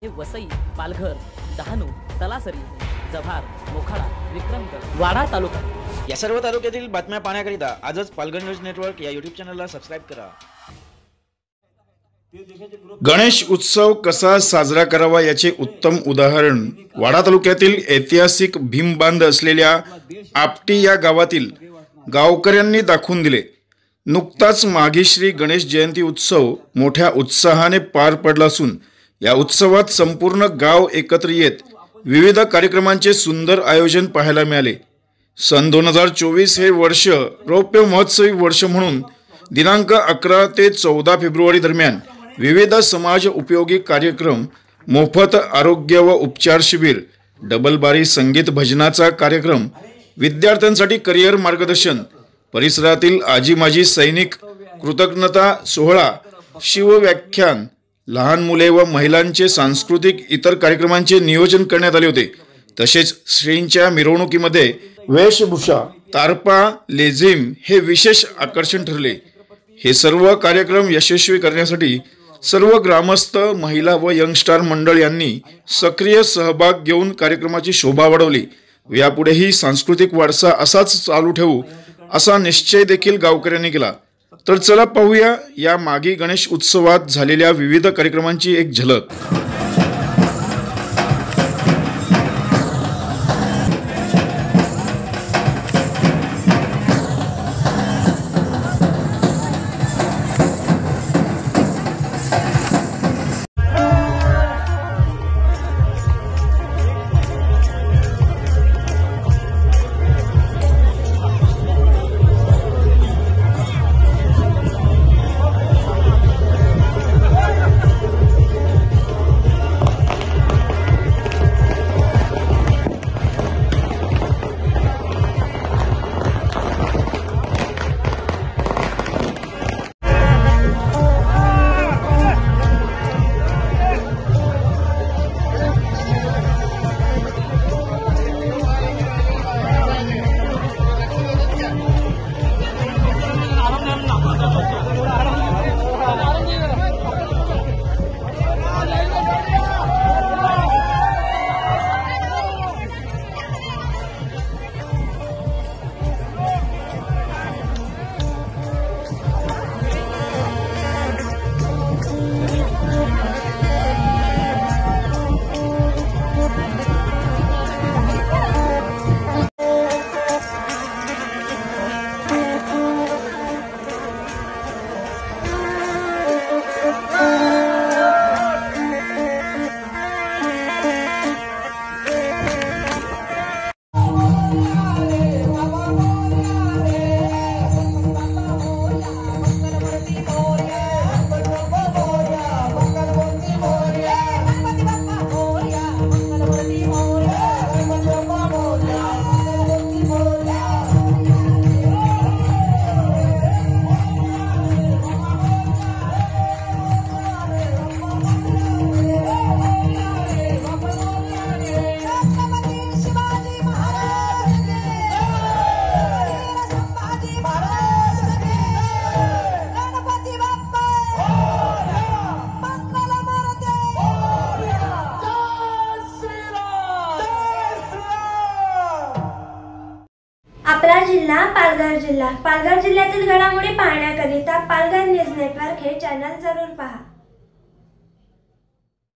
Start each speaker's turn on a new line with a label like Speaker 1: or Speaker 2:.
Speaker 1: हे वसई, पालघर, डहाणू, तलासरी, जव्हार, मोखाडा, विक्रमगड, वाडा तालुका
Speaker 2: या सर्व तालुक्यातील बातम्या पाहण्याकरिता आजच पालघर न्यूज नेटवर्क या यूट्यूब चॅनलला सबस्क्राइब करा।
Speaker 3: गणेश उत्सव कसा साजरा करावा याचे उत्तम उदाहरण वाडा तालुक्यातील ऐतिहासिक भीमबांध असलेल्या आपटी या गावातील गावकऱ्यांनी दाखवून दिले। नुकताच माघी श्री गणेश जयंती उत्सव मोठ्या उत्साहाने पार पडला असून या उत्सवात संपूर्ण गाव एकत्र येत विविध कार्यक्रमांचे सुंदर आयोजन पाहायला मिळाले। सन 2024 हे वर्ष रौप्य महोत्सवी वर्ष म्हणून दिनांक 11 ते 14 फेब्रुवारी दरम्यान विविध समाज उपयोगी कार्यक्रम, मोफत आरोग्य व उपचार शिबिर, डबल बारी संगीत भजनाचा कार्यक्रम, विद्यार्थ्यांसाठी करिअर मार्गदर्शन, परिसरातील आजी माजी सैनिक कृतज्ञता सोहळा, शिव व्याख्यान, लहान मुले व महिलांचे सांस्कृतिक इतर कार्यक्रमांचे नियोजन करण्यात आले होते। तसेच श्रींच्या मिरवणुकीमध्ये वेशभूषा, तारपा, लेझिम हे विशेष आकर्षण ठरले। हे सर्व कार्यक्रम यशस्वी करण्यासाठी सर्व ग्रामस्थ, महिला व यंगस्टार मंडळ यांनी सक्रिय सहभाग घेऊन कार्यक्रमाची शोभा वाढवली। यापुढेही सांस्कृतिक वारसा असाच चालू ठेवू असा निश्चय देखील गावकऱ्यांनी केला। तर चला पाहूया या माघी गणेश उत्सवात झालेल्या विविध कार्यक्रमांची एक झलक।
Speaker 4: आपला जिल्हा पालघर जिल्ह्यातील घडामोडी पाहण्याकरिता पालघर न्यूज नेटवर्क हे चॅनल जरूर पहा।